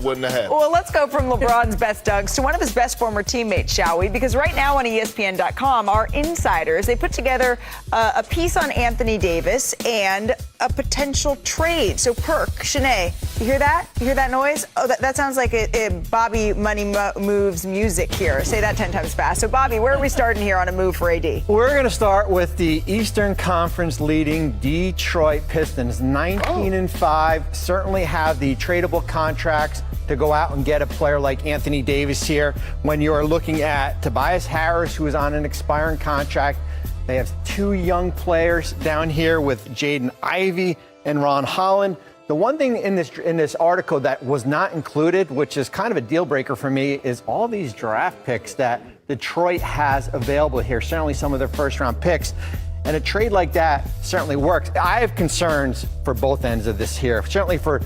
wasn't to happen. Well, let's go from LeBron's best dunks to one of his best former teammates, shall we? Because right now on ESPN.com, our insiders, they put together a piece on Anthony Davis and a potential trade. So, Perk, Shanae, you hear that? You hear that noise? Oh, that sounds like a Bobby Money Moves music here. Say that 10 times fast. So, Bobby, where are we starting here on a move for AD? We're going to start with the Eastern Conference leading Detroit Pistons, 19-5. Certainly have the tradable contracts to go out and get a player like Anthony Davis here. When you are looking at Tobias Harris, who is on an expiring contract, they have two young players down here with Jaden Ivey and Ron Holland. The one thing in this article that was not included, which is kind of a deal breaker for me, is all these draft picks that Detroit has available here. Certainly some of their first round picks. And a trade like that certainly works. I have concerns for both ends of this here. Certainly for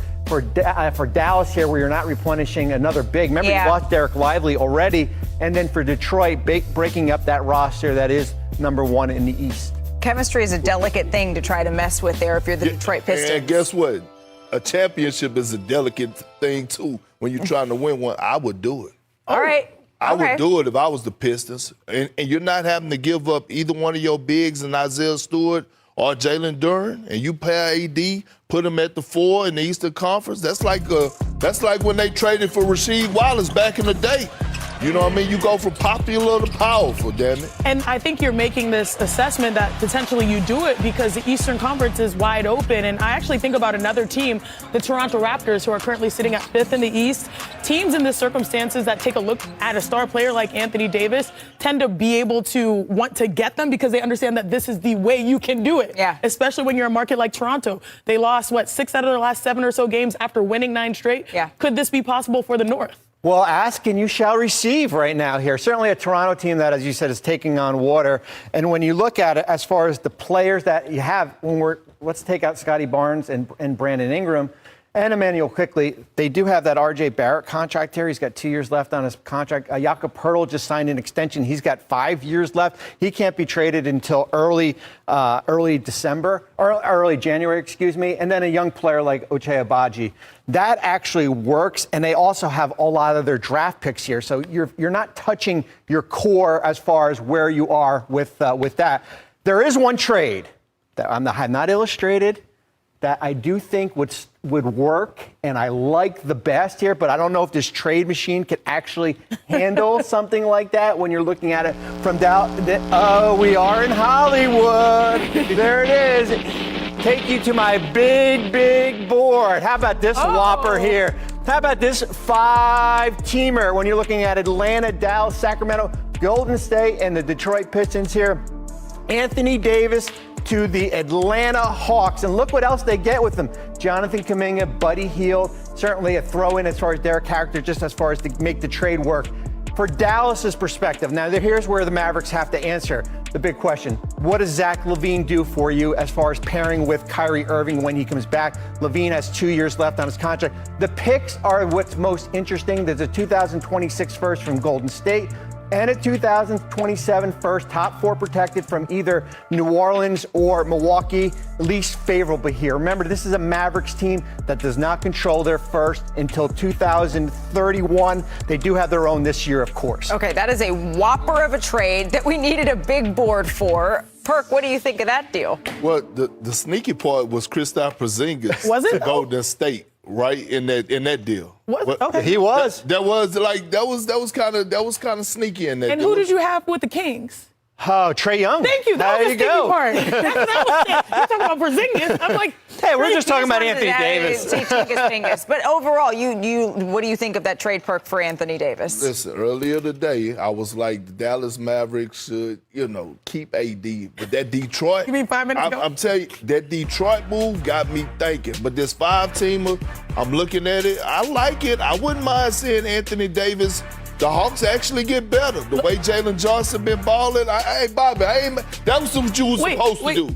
Dallas here, where you're not replenishing another big. Remember, you lost Derek Lively already. And then for Detroit, breaking up that roster that is number one in the East. Chemistry is a delicate thing to try to mess with there if you're the Detroit Pistons. And guess what? A championship is a delicate thing, too. When you're trying to win one, I would do it. All right. I would do it if I was the Pistons. And you're not having to give up either one of your bigs in Isaiah Stewart or Jalen Duren, and you pay AD, put him at the 4 in the Eastern Conference. That's like when they traded for Rasheed Wallace back in the day. You know what I mean? You go from popular to powerful, damn it. And I think you're making this assessment that potentially you do it because the Eastern Conference is wide open. And I actually think about another team, the Toronto Raptors, who are currently sitting at 5th in the East. Teams in the circumstances that take a look at a star player like Anthony Davis tend to be able to want to get them because they understand that this is the way you can do it. Yeah. Especially when you're a market like Toronto. They lost, 6 out of their last 7 or so games after winning 9 straight. Yeah. Could this be possible for the North? Well, ask and you shall receive right now here. Certainly a Toronto team that, as you said, is taking on water. And when you look at it, as far as the players that you have, let's take out Scotty Barnes and Brandon Ingram and Emmanuel Quickley. They do have that R.J. Barrett contract here. He's got 2 years left on his contract. Jakob Poeltl just signed an extension. He's got 5 years left. He can't be traded until early December or early January, excuse me. And then a young player like Ochai Agbaji. That actually works, and they also have a lot of their draft picks here. So you're not touching your core as far as where you are with that. There is one trade that I have not illustrated that I do think would work, and I like the best here, but I don't know if this trade machine can actually handle something like that when you're looking at it from down. Oh, we are in Hollywood. There it is. Take you to my big board. How about this whopper here? How about this 5-teamer when you're looking at Atlanta, Dallas, Sacramento, Golden State, and the Detroit Pistons here? Anthony Davis to the Atlanta Hawks. And look what else they get with them. Jonathan Kuminga, Buddy Hield, certainly a throw-in as far as their character, just as far as to make the trade work. For Dallas's perspective, now here's where the Mavericks have to answer the big question. What does Zach LaVine do for you as far as pairing with Kyrie Irving when he comes back? LaVine has 2 years left on his contract. The picks are what's most interesting. There's a 2026 first from Golden State and a 2027 first, top 4 protected from either New Orleans or Milwaukee, least favorable here. Remember, this is a Mavericks team that does not control their first until 2031. They do have their own this year, of course. Okay, that is a whopper of a trade that we needed a big board for. Perk, what do you think of that deal? Well, the sneaky part was Kristaps Porzingis to Golden State. Right in that deal. What? Okay. He was. That was kind of sneaky in that. And deal. who did you have with the Kings? Oh, Trae Young. Thank you. That was the sticky part. That's what I was saying. You're talking about Porzingis. I'm like, hey, we're just talking about Anthony Davis. Davis. But overall, what do you think of that trade, Perk, for Anthony Davis? Listen, earlier today, I was like, the Dallas Mavericks should, keep AD. But that Detroit. You mean 5 minutes ago? I'm telling you, that Detroit move got me thinking. But this 5-teamer, I'm looking at it. I like it. I wouldn't mind seeing Anthony Davis the Hawks actually get better. The way Jalen Johnson been balling, hey, Bobby, that was what you was supposed to do.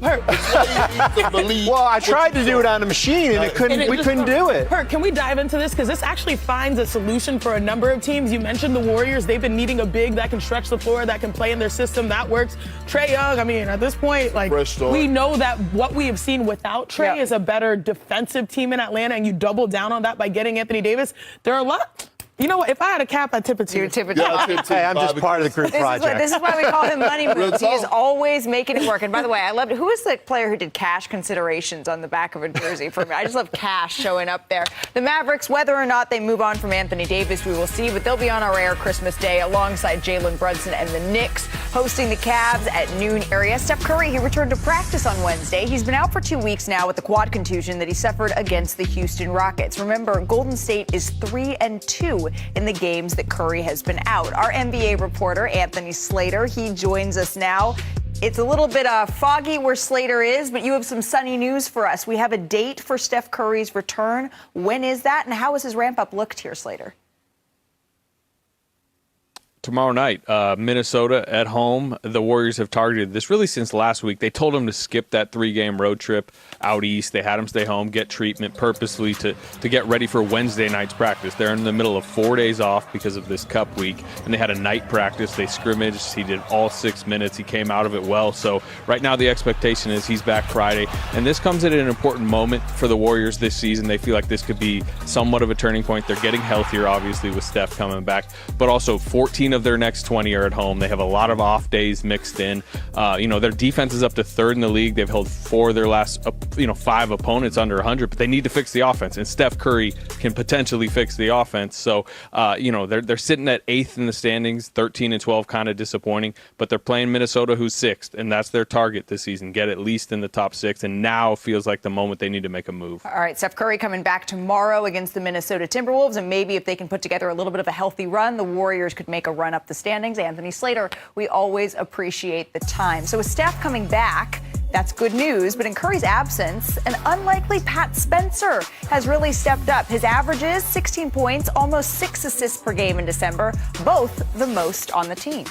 Well, I tried to do it on the machine, and we couldn't do it. Hurt, can we dive into this? Because this actually finds a solution for a number of teams. You mentioned the Warriors. They've been needing a big that can stretch the floor, that can play in their system. That works. Trae Young, I mean, at this point, like, we know that what we have seen without Trae is a better defensive team in Atlanta, and you double down on that by getting Anthony Davis. There are a lot. You know what? If I had a cap, I'd tip it to you. Hey, I'm just part of the group project. This is why we call him Money Moves. He is always making it work. And by the way, I loved it. Who is the player who did cash considerations on the back of a jersey for me? I just love cash showing up there. The Mavericks, whether or not they move on from Anthony Davis, we will see. But they'll be on our air Christmas Day alongside Jalen Brunson and the Knicks, hosting the Cavs at noon area. Steph Curry, he returned to practice on Wednesday. He's been out for 2 weeks now with the quad contusion that he suffered against the Houston Rockets. Remember, Golden State is 3-2 in the games that Curry has been out. Our NBA reporter, Anthony Slater, he joins us now. It's a little bit foggy where Slater is, but you have some sunny news for us. We have a date for Steph Curry's return. When is that, and how has his ramp-up looked here, Slater? Tomorrow night, Minnesota at home. The Warriors have targeted this really since last week. They told him to skip that 3-game road trip out east. They had him stay home, get treatment purposely to get ready for Wednesday night's practice. They're in the middle of 4 days off because of this Cup week, and they had a night practice. They scrimmaged. He did all 6 minutes. He came out of it well. So right now the expectation is he's back Friday, and this comes at an important moment for the Warriors this season. They feel like this could be somewhat of a turning point. They're getting healthier, obviously, with Steph coming back, but also 14 of their next 20 are at home. They have a lot of off days mixed in. Their defense is up to 3rd in the league. They've held 4 of their last 5 opponents under 100, but they need to fix the offense, and Steph Curry can potentially fix the offense. So they're sitting at 8th in the standings, 13-12, kind of disappointing, but they're playing Minnesota, who's 6th, and that's their target this season, get at least in the top 6, and now feels like the moment they need to make a move. All right, Steph Curry coming back tomorrow against the Minnesota Timberwolves, and maybe if they can put together a little bit of a healthy run, the Warriors could make a run up the standings. Anthony Slater, we always appreciate the time. So with Steph coming back, that's good news, but in Curry's absence, an unlikely Pat Spencer has really stepped up. His averages, 16 points, almost 6 assists per game in December, both the most on the team.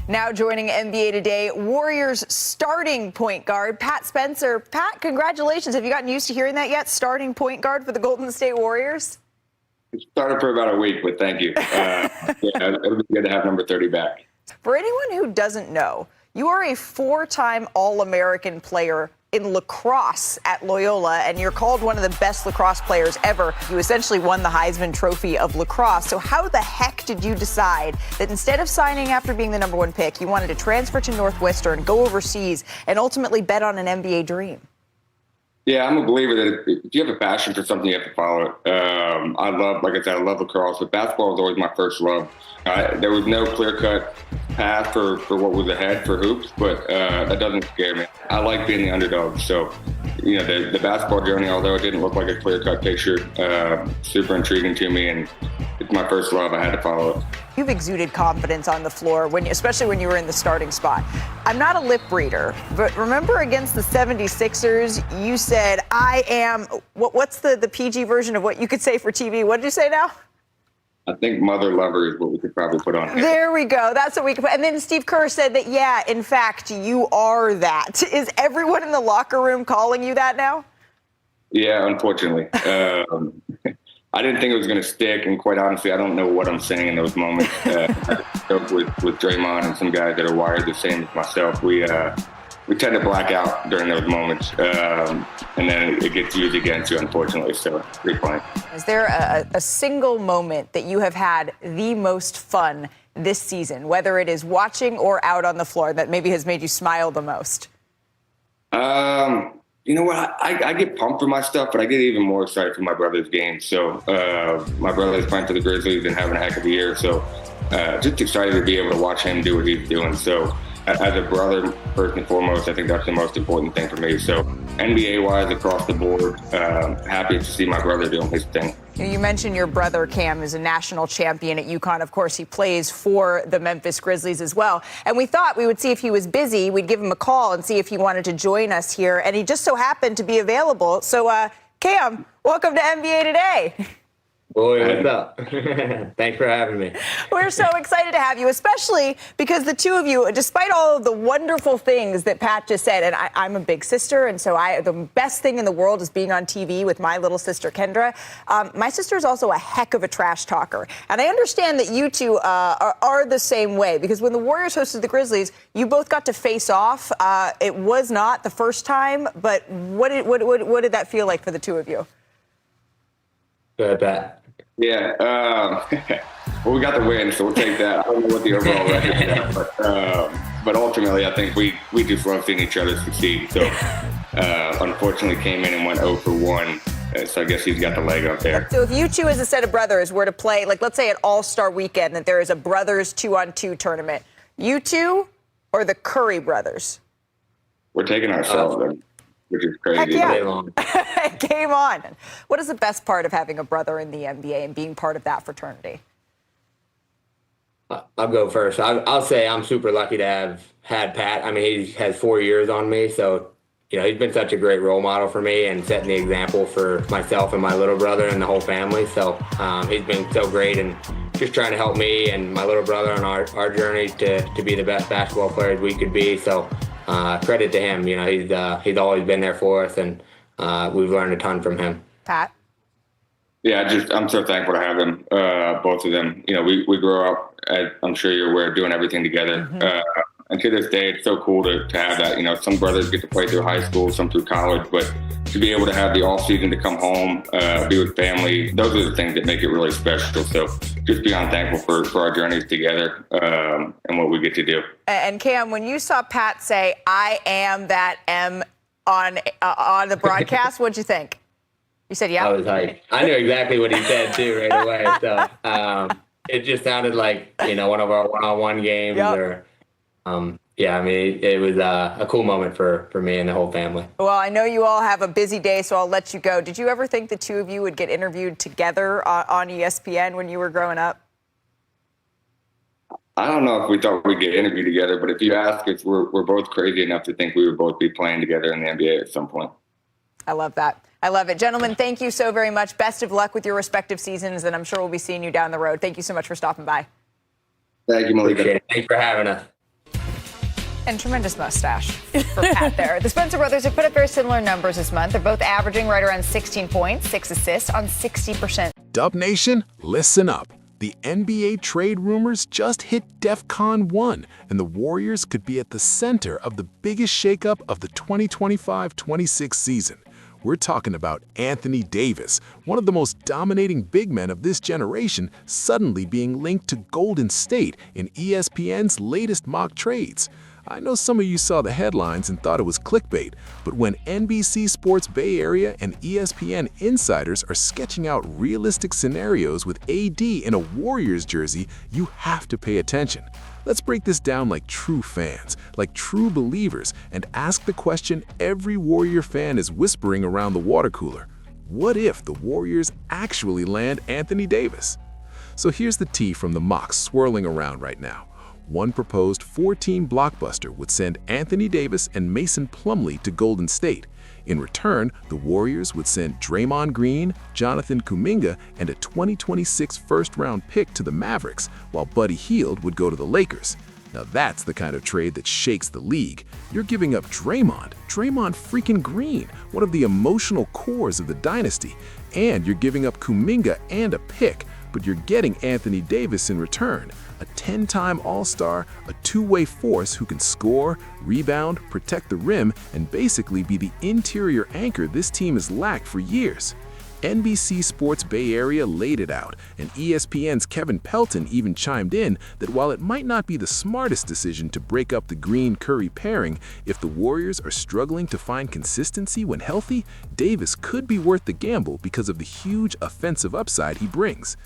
Now joining NBA Today, Warriors starting point guard, Pat Spencer. Pat, congratulations. Have you gotten used to hearing that yet? Starting point guard for the Golden State Warriors? It started for about a week, but thank you. It'll be good to have number 30 back. For anyone who doesn't know, you are a 4-time All-American player in lacrosse at Loyola, and you're called one of the best lacrosse players ever. You essentially won the Heisman Trophy of lacrosse. So how the heck did you decide that instead of signing after being the number 1 pick, you wanted to transfer to Northwestern, go overseas, and ultimately bet on an NBA dream? Yeah, I'm a believer that if you have a passion for something, you have to follow it. I love lacrosse, but basketball was always my first love. There was no clear-cut path for what was ahead for hoops, but that doesn't scare me. I like being the underdog. So, the basketball journey, although it didn't look like a clear-cut picture, super intriguing to me, and it's my first love. I had to follow it. You've exuded confidence on the floor, especially when you were in the starting spot. I'm not a lip reader, but remember against the 76ers, you said, I am, what's the PG version of what you could say for TV? What did you say now? I think mother lover is what we could probably put on here. There we go. That's what we could put. And then Steve Kerr said that, yeah, in fact, you are that. Is everyone in the locker room calling you that now? Yeah, unfortunately. I didn't think it was going to stick, and quite honestly, I don't know what I'm saying in those moments. I joke with Draymond and some guys that are wired the same as myself. We tend to black out during those moments, and then it gets used against you, unfortunately. So, pretty funny. Is there a single moment that you have had the most fun this season, whether it is watching or out on the floor, that maybe has made you smile the most? You know what? I get pumped for my stuff, but I get even more excited for my brother's game. So my brother is playing for the Grizzlies and having a heck of a year. So just excited to be able to watch him do what he's doing. So as a brother, first and foremost, I think that's the most important thing for me. So NBA-wise, across the board, happy to see my brother doing his thing. You mentioned your brother, Cam, is a national champion at UConn. Of course, he plays for the Memphis Grizzlies as well. And we thought we would see if he was busy. We'd give him a call and see if he wanted to join us here. And he just so happened to be available. So, Cam, welcome to NBA Today. Boy, what's up? Thanks for having me. We're so excited to have you, especially because the two of you, despite all of the wonderful things that Pat just said, and I'm a big sister, and so the best thing in the world is being on TV with my little sister, Kendra. My sister is also a heck of a trash talker. And I understand that you two are the same way, because when the Warriors hosted the Grizzlies, you both got to face off. It was not the first time, but what did that feel like for the two of you? Go ahead, Pat. Yeah, well, we got the win, so we'll take that. I don't know what the overall record is, but ultimately, I think we just love seeing each other succeed. So, unfortunately, came in and went 0 for 1. So I guess he's got the leg up there. So if you two as a set of brothers were to play, like let's say at All-Star Weekend, that there is a brothers 2-on-2 tournament, you two or the Curry brothers? We're taking ourselves then, which is crazy. Heck yeah. Game on. What is the best part of having a brother in the NBA and being part of that fraternity? I'll go first. I'll say I'm super lucky to have had Pat. I mean, he has 4 years on me, so he's been such a great role model for me and setting the example for myself and my little brother and the whole family. So he's been so great and just trying to help me and my little brother on our journey to be the best basketball players we could be. So credit to him. He's always been there for us, and we've learned a ton from him. Pat? Yeah, I'm so thankful to have them, both of them. We grew up, I'm sure you're aware, doing everything together. Mm-hmm. And to this day, it's so cool to have that. Some brothers get to play through high school, some through college, but to be able to have the off season to come home, be with family, those are the things that make it really special. So just beyond thankful for our journeys together and what we get to do. And Cam, when you saw Pat say, "I am that M" on the broadcast, what'd you think? You said, "Yeah." I was hyped. I knew exactly what he said too right away. So it just sounded like one of our one-on-one games. Yep. Or. Yeah, I mean, it was a cool moment for me and the whole family. Well, I know you all have a busy day, so I'll let you go. Did you ever think the two of you would get interviewed together on ESPN when you were growing up? I don't know if we thought we'd get interviewed together, but if you ask us, we're both crazy enough to think we would both be playing together in the NBA at some point. I love that. I love it. Gentlemen, thank you so very much. Best of luck with your respective seasons, and I'm sure we'll be seeing you down the road. Thank you so much for stopping by. Thank you, Malika. Thanks for having us. And tremendous mustache for Pat there. The Spencer brothers have put up very similar numbers this month. They're both averaging right around 16 points, 6 assists on 60%. Dub Nation, listen up. The NBA trade rumors just hit DEFCON 1, and the Warriors could be at the center of the biggest shakeup of the 2025-26 season. We're talking about Anthony Davis, one of the most dominating big men of this generation, suddenly being linked to Golden State in ESPN's latest mock trades. I know some of you saw the headlines and thought it was clickbait, but when NBC Sports Bay Area and ESPN insiders are sketching out realistic scenarios with AD in a Warriors jersey, you have to pay attention. Let's break this down like true fans, like true believers, and ask the question every Warrior fan is whispering around the water cooler. What if the Warriors actually land Anthony Davis? So here's the tea from the mocks swirling around right now. One proposed 4-team blockbuster would send Anthony Davis and Mason Plumlee to Golden State. In return, the Warriors would send Draymond Green, Jonathan Kuminga, and a 2026 first-round pick to the Mavericks, while Buddy Hield would go to the Lakers. Now that's the kind of trade that shakes the league. You're giving up Draymond freaking Green, one of the emotional cores of the dynasty, and you're giving up Kuminga and a pick, but you're getting Anthony Davis in return. A 10-time All-Star, a two-way force who can score, rebound, protect the rim, and basically be the interior anchor this team has lacked for years. NBC Sports Bay Area laid it out, and ESPN's Kevin Pelton even chimed in that while it might not be the smartest decision to break up the Green-Curry pairing, if the Warriors are struggling to find consistency when healthy, Davis could be worth the gamble because of the huge offensive upside he brings.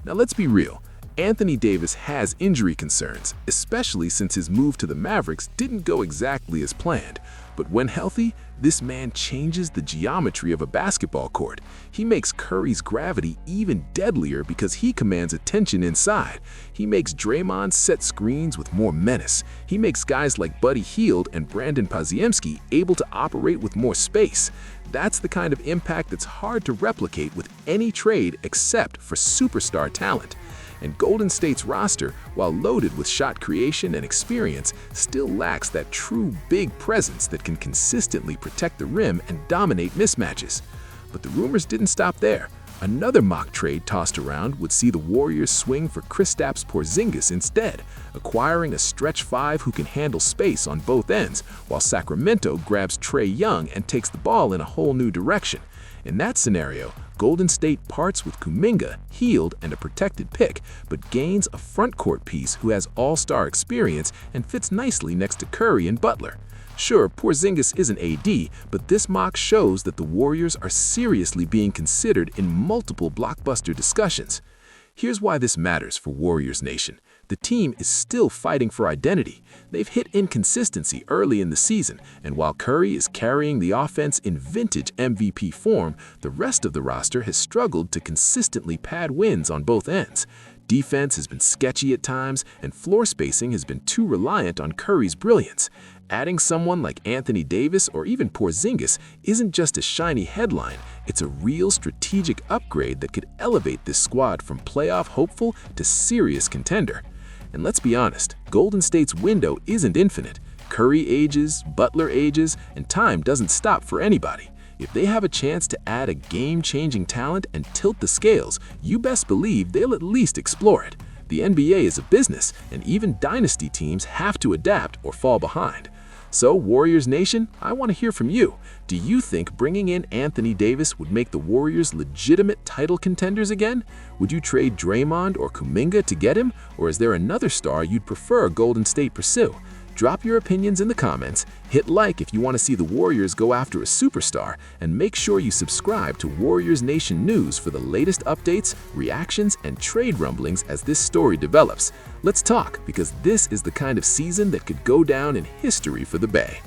Now let's be real. Anthony Davis has injury concerns, especially since his move to the Mavericks didn't go exactly as planned. But when healthy, This man changes the geometry of a basketball court. He makes Curry's gravity even deadlier because he commands attention inside. He makes Draymond set screens with more menace. He makes guys like Buddy Hield and Brandon Podziemski able to operate with more space. That's the kind of impact that's hard to replicate with any trade except for superstar talent. And Golden State's roster, while loaded with shot creation and experience, still lacks that true big presence that can consistently protect the rim and dominate mismatches. But the rumors didn't stop there. Another mock trade tossed around would see the Warriors swing for Kristaps Porzingis instead, acquiring a stretch five who can handle space on both ends, while Sacramento grabs Trae Young and takes the ball in a whole new direction. In that scenario, Golden State parts with Kuminga, Hield, and a protected pick, but gains a front-court piece who has all-star experience and fits nicely next to Curry and Butler. Sure, Porzingis isn't AD, but this mock shows that the Warriors are seriously being considered in multiple blockbuster discussions. Here's why this matters for Warriors Nation. The team is still fighting for identity. They've hit inconsistency early in the season, and while Curry is carrying the offense in vintage MVP form, the rest of the roster has struggled to consistently pad wins on both ends. Defense has been sketchy at times, and floor spacing has been too reliant on Curry's brilliance. Adding someone like Anthony Davis or even Porzingis isn't just a shiny headline, it's a real strategic upgrade that could elevate this squad from playoff hopeful to serious contender. And let's be honest, Golden State's window isn't infinite. Curry ages, Butler ages, and time doesn't stop for anybody. If they have a chance to add a game-changing talent and tilt the scales, you best believe they'll at least explore it. The NBA is a business, and even dynasty teams have to adapt or fall behind. So, Warriors Nation, I want to hear from you. Do you think bringing in Anthony Davis would make the Warriors legitimate title contenders again? Would you trade Draymond or Kuminga to get him? Or is there another star you'd prefer Golden State pursue? Drop your opinions in the comments, hit like if you want to see the Warriors go after a superstar, and make sure you subscribe to Warriors Nation News for the latest updates, reactions, and trade rumblings as this story develops. Let's talk, because this is the kind of season that could go down in history for the Bay.